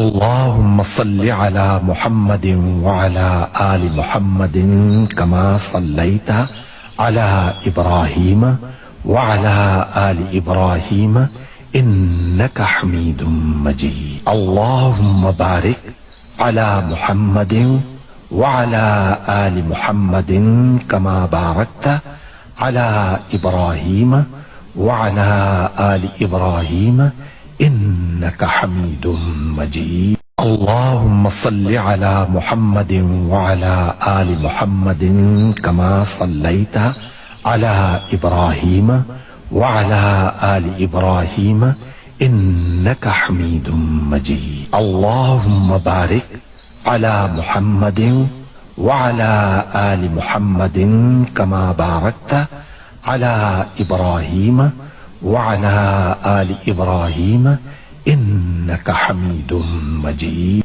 اللهم صل على محمد وعلى آل محمد كما صليت على إبراهيم وعلى آل إبراهيم إنك حميد مجيد. اللهم بارك على محمد وعلى آل محمد كما باركت على إبراهيم وعلى آل إبراهيم إنك حميد مجيد. اللهم صل على محمد وعلى آل محمد كما صليت على إبراهيم وعلى آل إبراهيم إنك حميد مجيد. اللهم بارك على محمد وعلى آل محمد كما باركت على إبراهيم وعلى آل إبراهيم إنك حميد مجيد.